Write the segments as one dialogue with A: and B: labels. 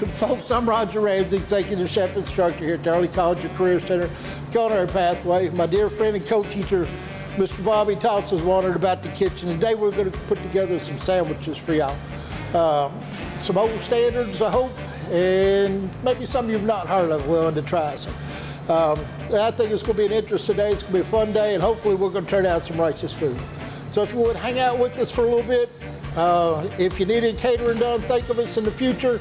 A: Folks, I'm Roger Ramsey, Executive Chef Instructor here at the Early College and Career Center, Culinary Pathway. My dear friend and co-teacher, Mr. Bobby Thompson, is wondering about the kitchen. Today we're going to put together some sandwiches for y'all. Some old standards, I hope, and maybe some you've not heard of, willing to try some. I think it's going to be an interesting day. It's going to be a fun day, and hopefully we're going to turn out some righteous food. So if you would hang out with us for a little bit. If you need any catering done, think of us in the future.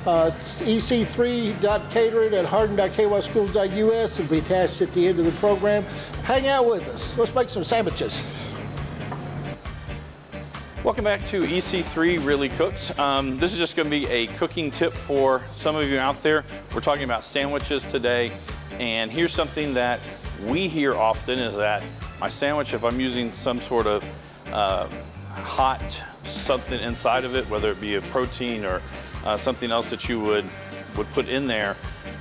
A: It's ec3.catering@hardin.kyschools.us. It'll be attached at the end of the program. Hang out with us. Let's make some sandwiches.
B: Welcome back to EC3 Really Cooks. This is just going to be a cooking tip for some of you out there. We're talking about sandwiches today, and here's something that we hear often is that my sandwich, if I'm using some sort of hot something inside of it, whether it be a protein or something else that you would put in there,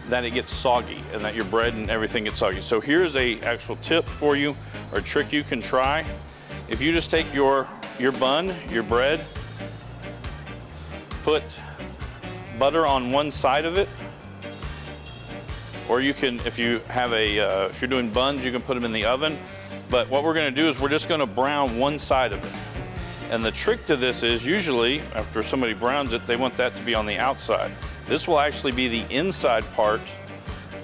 B: that it gets soggy and that your bread and everything gets soggy. So here's a actual tip for you, or trick you can try. If you just take your bun, your bread, put butter on one side of it, or you can, if you have if you're doing buns, you can put them in the oven. But what we're going to do is we're just going to brown one side of it. And the trick to this is usually after somebody browns it, they want that to be on the outside. This will actually be the inside part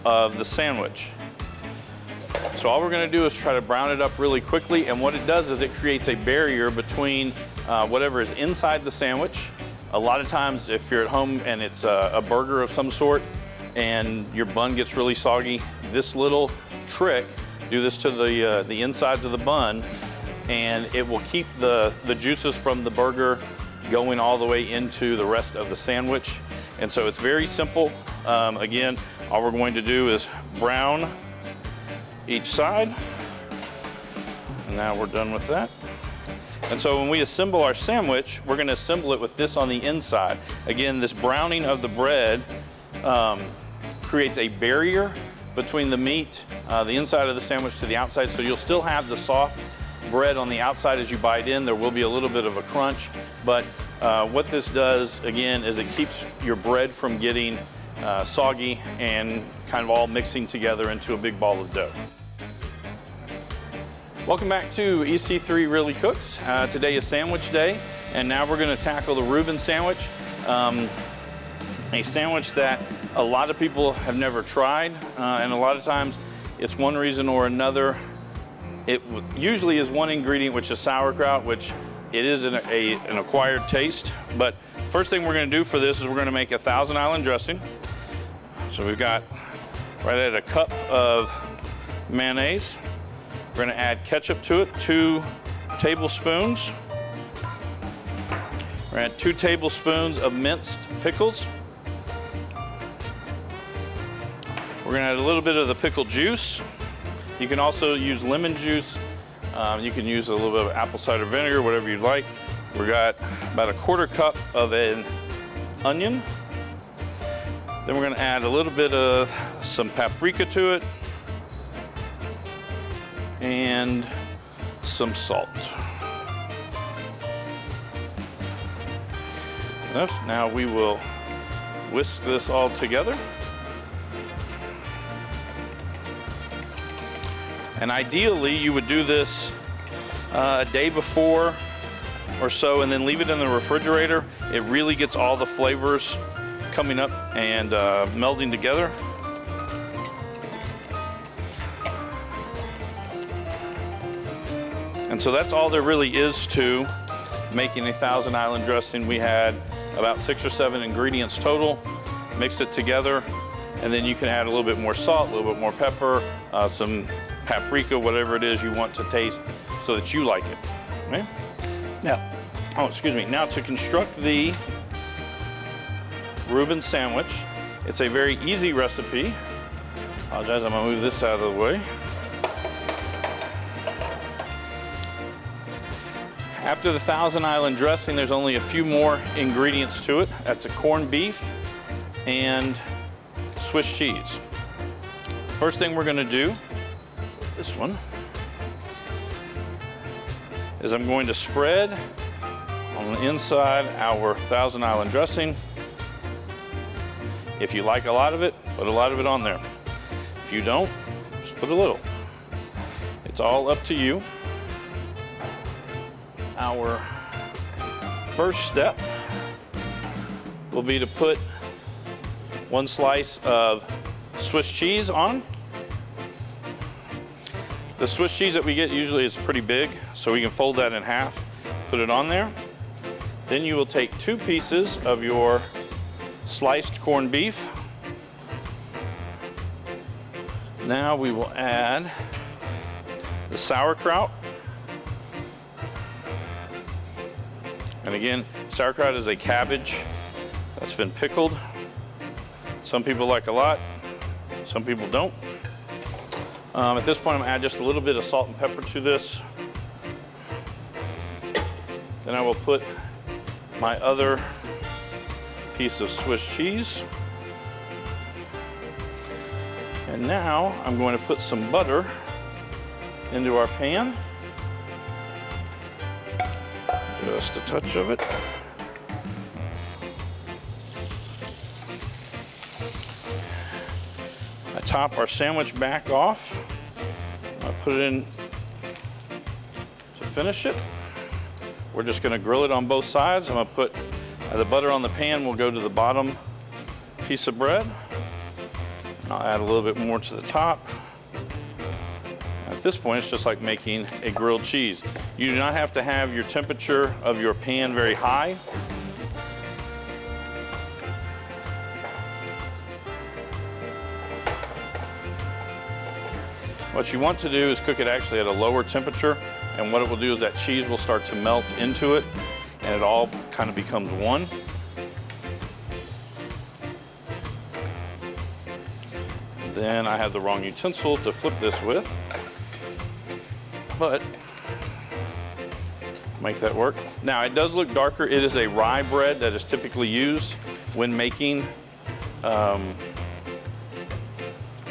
B: of the sandwich. So all we're going to do is try to brown it up really quickly, and what it does is it creates a barrier between whatever is inside the sandwich. A lot of times if you're at home and it's a burger of some sort and your bun gets really soggy, this little trick, do this to the insides of the bun, and it will keep the juices from the burger going all the way into the rest of the sandwich. And so it's very simple. Again, all we're going to do is brown each side. And now we're done with that. And so when we assemble our sandwich, we're going to assemble it with this on the inside. Again, this browning of the bread creates a barrier between the meat, the inside of the sandwich to the outside, so you'll still have the soft bread on the outside as you bite in. There will be a little bit of a crunch, but what this does, again, is it keeps your bread from getting soggy and kind of all mixing together into a big ball of dough. Welcome back to EC3 Really Cooks. Today is sandwich day, and now we're going to tackle the Reuben sandwich, a sandwich that a lot of people have never tried, and a lot of times it's one reason or another. It usually is one ingredient, which is sauerkraut, which it is an acquired taste. But first thing we're going to do for this is we're going to make a Thousand Island dressing. So we've got right at a cup of mayonnaise. We're going to add ketchup to it, 2 tablespoons. We're going to add 2 tablespoons of minced pickles. We're going to add a little bit of the pickle juice. You can also use lemon juice. You can use a little bit of apple cider vinegar, whatever you'd like. We got about a 1/4 cup of an onion. Then we're going to add a little bit of some paprika to it and some salt. Enough. Now we will whisk this all together. And ideally, you would do this a day before or so and then leave it in the refrigerator. It really gets all the flavors coming up and melding together. And so that's all there really is to making a Thousand Island dressing. We had about 6 or 7 ingredients total. Mix it together, and then you can add a little bit more salt, a little bit more pepper, some paprika, whatever it is you want to taste so that you like it. Okay? Now to construct the Reuben sandwich, it's a very easy recipe. Apologize, I'm gonna move this out of the way. After the Thousand Island dressing, there's only a few more ingredients to it. That's a corned beef and Swiss cheese. First thing we're gonna do, this one, is I'm going to spread on the inside our Thousand Island dressing. If you like a lot of it, put a lot of it on there. If you don't, just put a little. It's all up to you. Our first step will be to put 1 slice of Swiss cheese on. The Swiss cheese that we get usually is pretty big, so we can fold that in half, put it on there. Then you will take 2 pieces of your sliced corned beef. Now we will add the sauerkraut. And again, sauerkraut is a cabbage that's been pickled. Some people like a lot, some people don't. At this point, I'm gonna add just a little bit of salt and pepper to this. Then I will put my other piece of Swiss cheese. And now I'm going to put some butter into our pan. Just a touch of it. I top our sandwich back off. I put it in to finish it. We're just going to grill it on both sides. I'm going to put the butter on the pan will go to the bottom piece of bread. I'll add a little bit more to the top. At this point, it's just like making a grilled cheese. You do not have to have your temperature of your pan very high. What you want to do is cook it actually at a lower temperature, and what it will do is that cheese will start to melt into it, and it all kind of becomes one. Then I have the wrong utensil to flip this with, but make that work. Now it does look darker. It is a rye bread that is typically used when making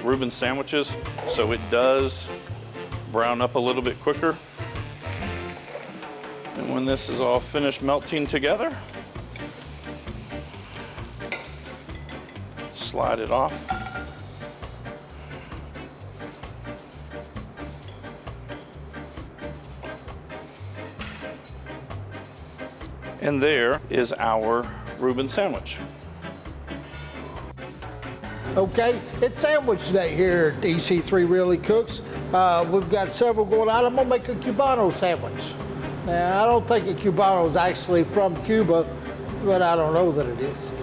B: Reuben sandwiches, so it does brown up a little bit quicker. And when this is all finished melting together, slide it off. And there is our Reuben sandwich.
A: Okay, it's sandwich day here at EC3 Really Cooks. We've got several going on. I'm gonna make a Cubano sandwich. Now, I don't think a Cubano is actually from Cuba, but I don't know that it is.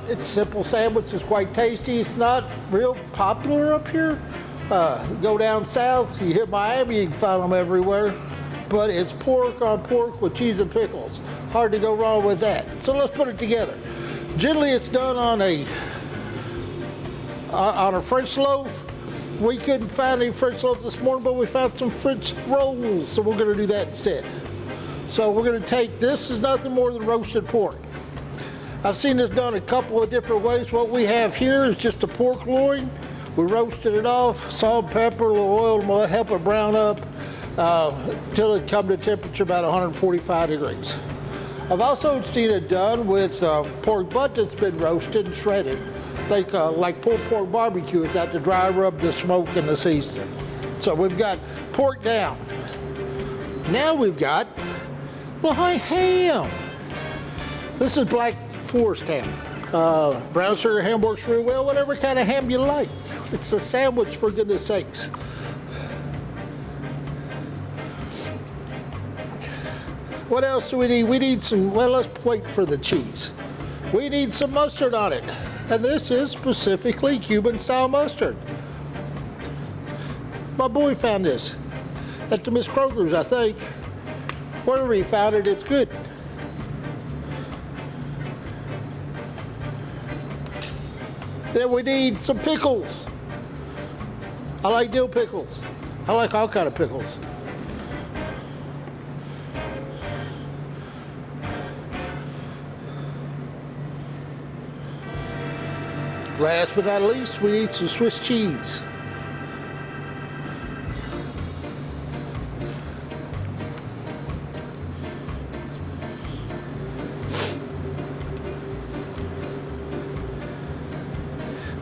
A: It's a simple sandwich, it's quite tasty. It's not real popular up here. Go down south, you hit Miami, you can find them everywhere. But it's pork on pork with cheese and pickles. Hard to go wrong with that. So let's put it together. Generally, it's done on a French loaf. We couldn't find any French loaves this morning, but we found some French rolls, so we're gonna do that instead. So we're gonna take, this is nothing more than roasted pork. I've seen this done a couple of different ways. What we have here is just a pork loin. We roasted it off, salt, pepper, a little oil, and we'll help it brown up till it comes to temperature about 145 degrees. I've also seen it done with pork butt that's been roasted and shredded. Think like pulled pork barbecue without the dry rub, the smoke, and the seasoning. So we've got pork down. Now we've got ham. This is Black Forest ham. Brown sugar ham works real well, whatever kind of ham you like. It's a sandwich, for goodness sakes. What else do we need? We need some, well, let's wait for the cheese. We need some mustard on it. And this is specifically Cuban style mustard. My boy found this at the Miss Kroger's, I think. Wherever he found it, it's good. Then we need some pickles. I like dill pickles. I like all kind of pickles. Last but not least, we need some Swiss cheese.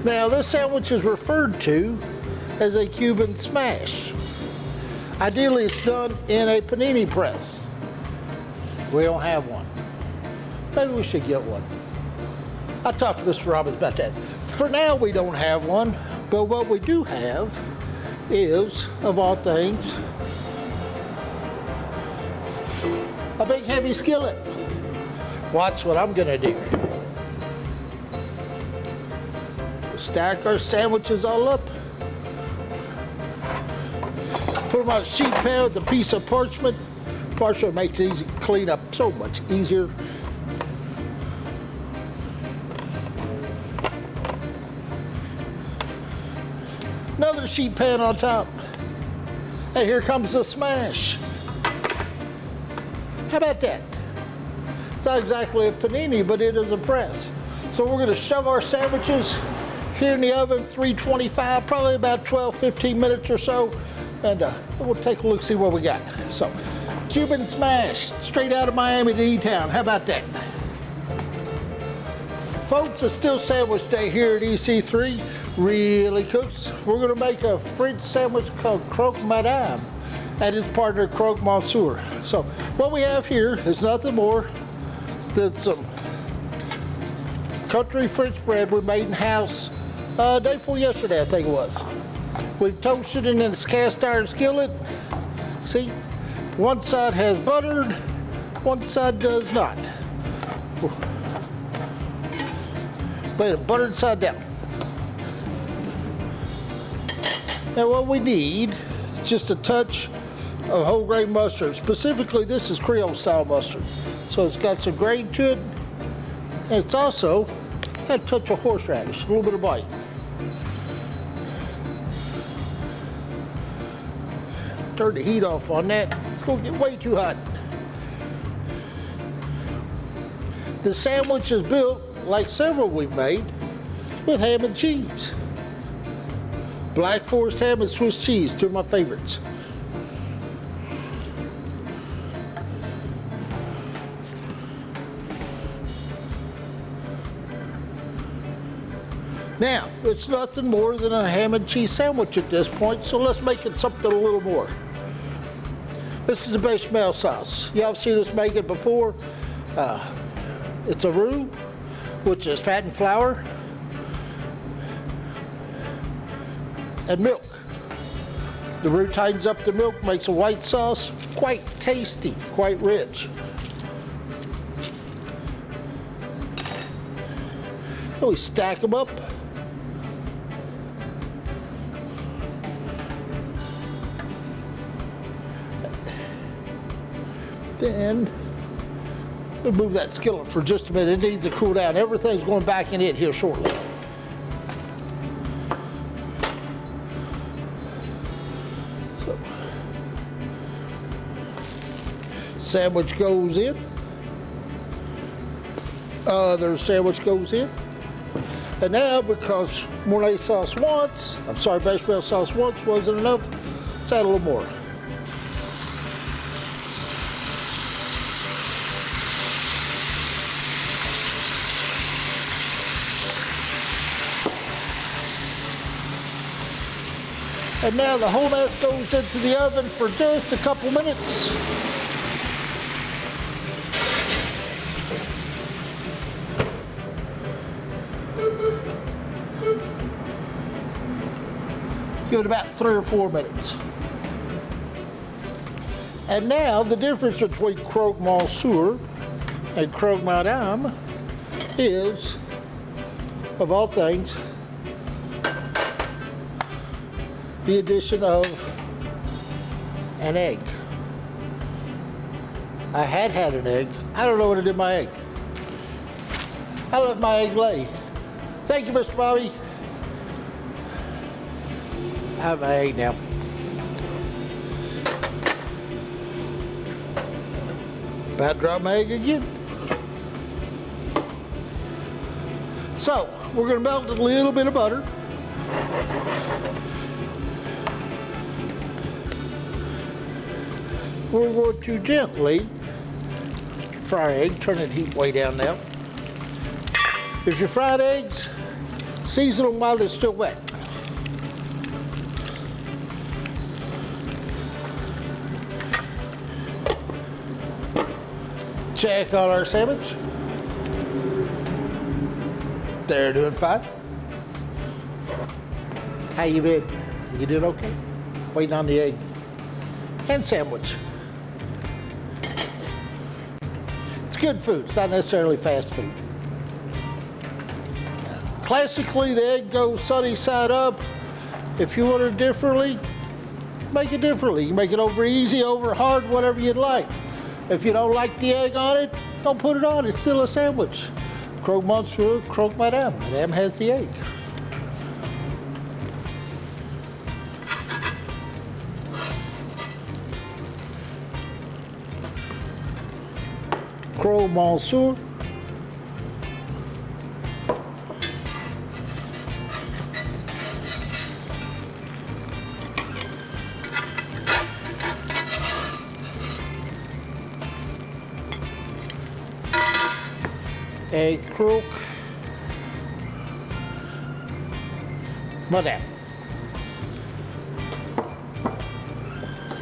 A: Now, this sandwich is referred to as a Cuban smash. Ideally, it's done in a panini press. We don't have one. Maybe we should get one. I talked to Mr. Robbins about that. For now, we don't have one, but what we do have is, of all things, a big heavy skillet. Watch what I'm gonna do. Stack our sandwiches all up. Put them on a sheet pan with a piece of parchment. Parchment makes it easy to clean up so much easier. Another sheet pan on top. And here comes the smash. How about that? It's not exactly a panini, but it is a press. So we're gonna shove our sandwiches here in the oven, 325, probably about 12, 15 minutes or so. And we'll take a look, see what we got. So, Cuban smash, straight out of Miami to E-Town. How about that? Folks, it's still sandwich day here at EC3. Really cooks. We're gonna make a French sandwich called croque madame and his partner croque monsieur. So what we have here is nothing more than some country French bread we made in house day before yesterday, I think it was. We've toasted it in this cast iron skillet. See, one side has buttered, one side does not. Lay it buttered side down. Now what we need is just a touch of whole grain mustard. Specifically, this is Creole style mustard. So it's got some grain to it, and it's also got a touch of horseradish, a little bit of bite. Turn the heat off on that. It's gonna get way too hot. The sandwich is built, like several we've made, with ham and cheese. Black Forest ham and Swiss cheese, two of my favorites. Now, it's nothing more than a ham and cheese sandwich at this point, so let's make it something a little more. This is the bechamel sauce. Y'all have seen us make it before. It's a roux, which is fat and flour, and milk. The roux tightens up the milk, makes a white sauce quite tasty, quite rich. And we stack them up. Then we'll move that skillet for just a minute. It needs to cool down. Everything's going back in it here shortly. So, sandwich goes in. Other sandwich goes in. And now, because Mornay sauce once, bechamel sauce once wasn't enough, let's add a little more. And now the whole mess goes into the oven for just a couple minutes. Give it about 3 or 4 minutes. And now the difference between croque monsieur and croque madame is, of all things, the addition of an egg. I had an egg. I don't know what I did with my egg. I let my egg lay. Thank you, Mr. Bobby. I have my egg now. About to drop my egg again. So, we're gonna melt a little bit of butter. We're going to gently fry our egg, turn the heat way down now. If you fried eggs, Season them while they're still wet. Check on our sandwich. They're doing fine. How you been? You doing okay? Waiting on the egg and sandwich. It's good food. It's not necessarily fast food. Classically, the egg goes sunny side up. If you want it differently, make it differently. You can make it over easy, over hard, whatever you'd like. If you don't like the egg on it, don't put it on. It's still a sandwich. Croque monsieur, croque madame. Madame has the egg. Croque monsieur. Egg croque madame.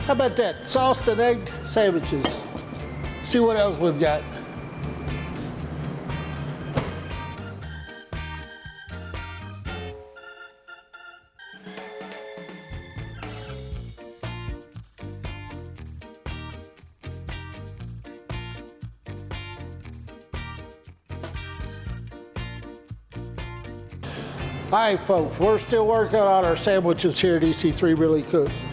A: How about that? Sauced and egg sandwiches. See what else we've got. All right, folks, we're still working on our sandwiches here at EC3 Really Cooks.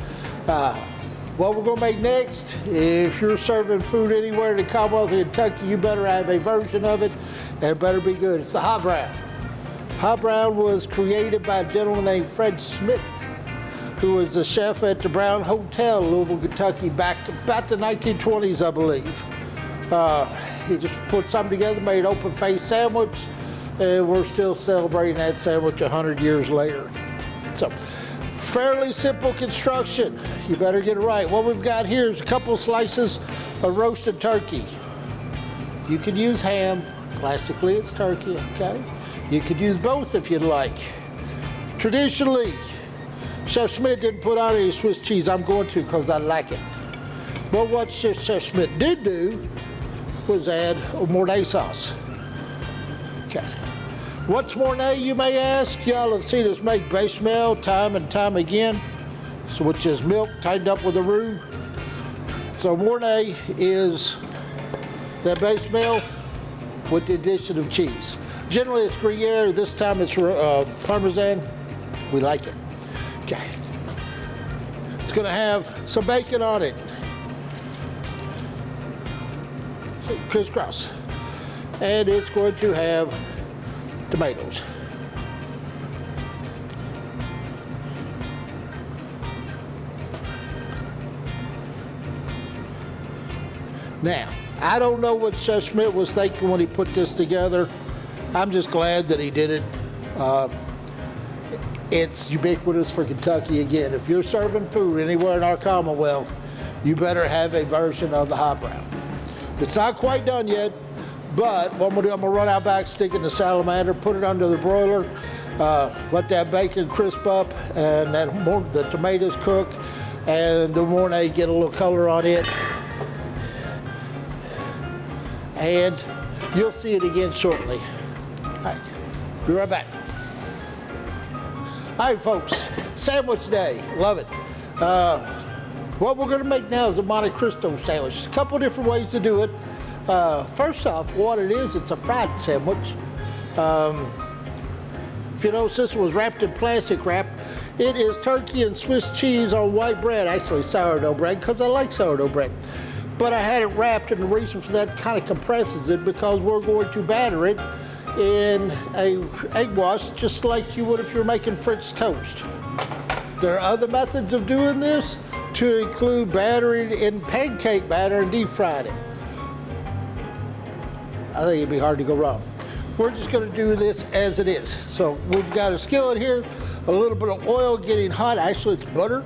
A: What we're gonna make next, if you're serving food anywhere in the Commonwealth of Kentucky, you better have a version of it, and it better be good. It's the hot brown. Hot brown was created by a gentleman named Fred Schmidt, who was the chef at the Brown Hotel, Louisville, Kentucky, back about the 1920s, I believe. He just put something together, made an open-faced sandwich, and we're still celebrating that sandwich 100 years later. So, fairly simple construction. You better get it right. What we've got here is a couple slices of roasted turkey. You could use ham. Classically, it's turkey, okay? You could use both if you'd like. Traditionally, Chef Schmidt didn't put on any Swiss cheese. I'm going to because I like it. But what Chef Schmidt did do was add a Mornay sauce. Okay. What's Mornay, you may ask? Y'all have seen us make bechamel time and time again, which is milk tightened up with a roux. So Mornay is that bechamel with the addition of cheese. Generally it's Gruyere, this time it's Parmesan. We like it. Okay. It's gonna have some bacon on it. So, crisscross. And it's going to have tomatoes. Now, I don't know what Chef Schmidt was thinking when he put this together. I'm just glad that he did it. It's ubiquitous for Kentucky again. If you're serving food anywhere in our Commonwealth, you better have a version of the hot brown. It's not quite done yet, but what I'm gonna do, I'm gonna run out back, stick it in the salamander, put it under the broiler, let that bacon crisp up, and then the tomatoes cook, and the Mornay get a little color on it. And you'll see it again shortly. All right, be right back. All right, folks, sandwich day, love it. What we're gonna make now is a Monte Cristo sandwich. There's a couple different ways to do it. First off, what it is, it's a fried sandwich. If you notice, this was wrapped in plastic wrap. It is turkey and Swiss cheese on white bread, actually sourdough bread, because I like sourdough bread. But I had it wrapped, and the reason for that kind of compresses it because we're going to batter it in a egg wash just like you would if you're making French toast. There are other methods of doing this, to include battering in pancake batter and deep frying it. I think it'd be hard to go wrong. We're just gonna do this as it is. So we've got a skillet here, a little bit of oil getting hot, actually it's butter.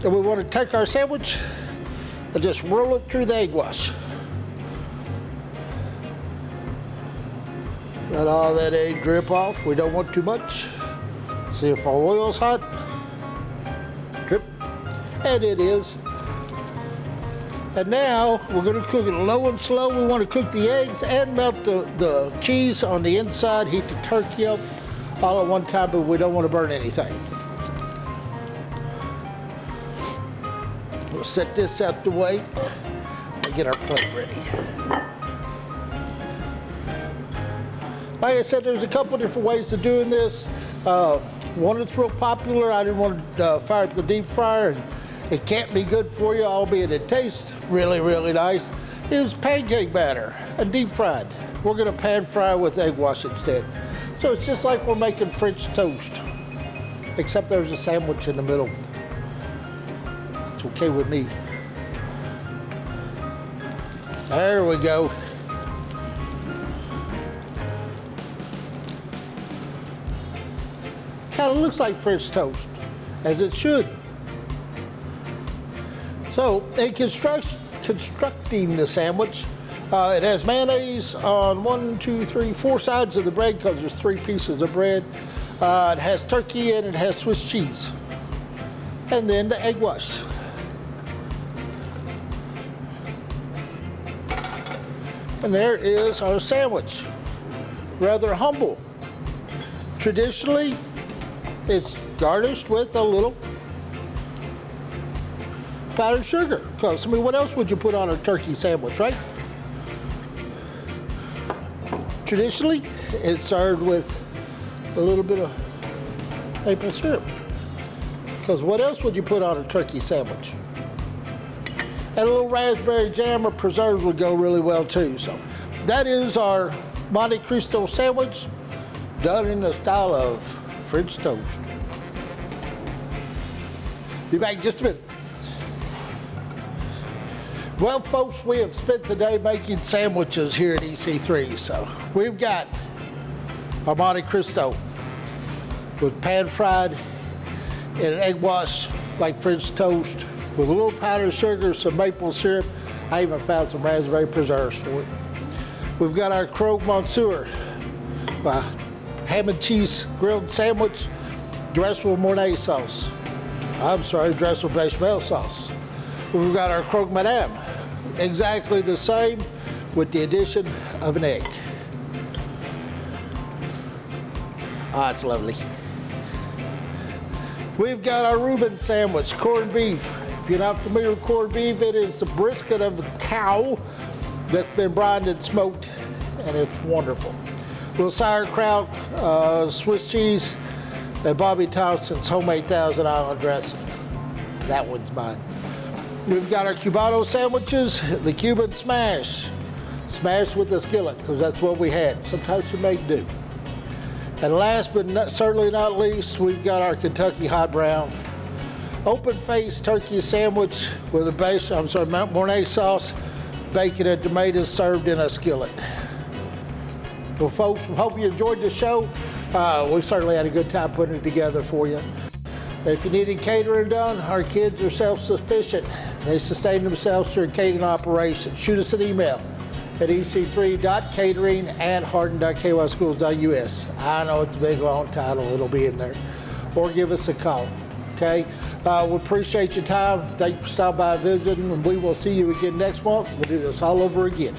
A: And we wanna take our sandwich and just roll it through the egg wash. Let all that egg drip off. We don't want too much. See if our oil's hot. Drip. And it is. And now we're going to cook it low and slow. We want to cook the eggs and melt the cheese on the inside, heat the turkey up all at one time, but we don't want to burn anything. We'll set this out the way and get our plate ready. Like I said, there's a couple different ways of doing this. One that's real popular, I didn't want to fire up the deep fryer, and it can't be good for you, albeit it tastes really, really nice, is pancake batter and deep fried. We're gonna pan fry with egg wash instead. So it's just like we're making French toast, except there's a sandwich in the middle. It's okay with me. There we go. Kind of looks like French toast, as it should. So, in constructing the sandwich, it has mayonnaise on 1, 2, 3, 4 sides of the bread because there's 3 pieces of bread. It has turkey and it has Swiss cheese. And then the egg wash. And there is our sandwich. Rather humble. Traditionally, it's garnished with a little powdered sugar. Because, I mean, what else would you put on a turkey sandwich, right? Traditionally, it's served with a little bit of maple syrup. Because what else would you put on a turkey sandwich? And a little raspberry jam or preserves would go really well too. So that is our Monte Cristo sandwich done in the style of French toast. Be back in just a minute. Well, folks, we have spent the day making sandwiches here at EC3. So we've got our Monte Cristo with pan fried in an egg wash like French toast with a little powdered sugar, some maple syrup. I even found some raspberry preserves for it. We've got our croque monsieur, ham and cheese grilled sandwich dressed with Mornay sauce. I'm sorry, dressed with bechamel sauce. We've got our croque madame, exactly the same with the addition of an egg. Ah, it's lovely. We've got our Reuben sandwich, corned beef. If you're not familiar with corned beef, it is the brisket of a cow that's been brined and smoked, and it's wonderful. Little sauerkraut, Swiss cheese, and Bobby Thompson's homemade Thousand Island dressing. That one's mine. We've got our Cubano sandwiches, the Cuban smash. Smash with the skillet, because that's what we had. Sometimes you make do. And last but certainly not least, we've got our Kentucky hot brown. Open-faced turkey sandwich with a Mornay sauce, bacon and tomatoes served in a skillet. Well, folks, we hope you enjoyed the show. We certainly had a good time putting it together for you. If you needed catering done, our kids are self-sufficient. They sustain themselves through a catering operation. Shoot us an email at ec3.catering@hardin.kyschools.us. I know it's a big, long title. It'll be in there. Or give us a call, okay? We appreciate your time. Thank you for stopping by and visiting, and we will see you again next month. We'll do this all over again.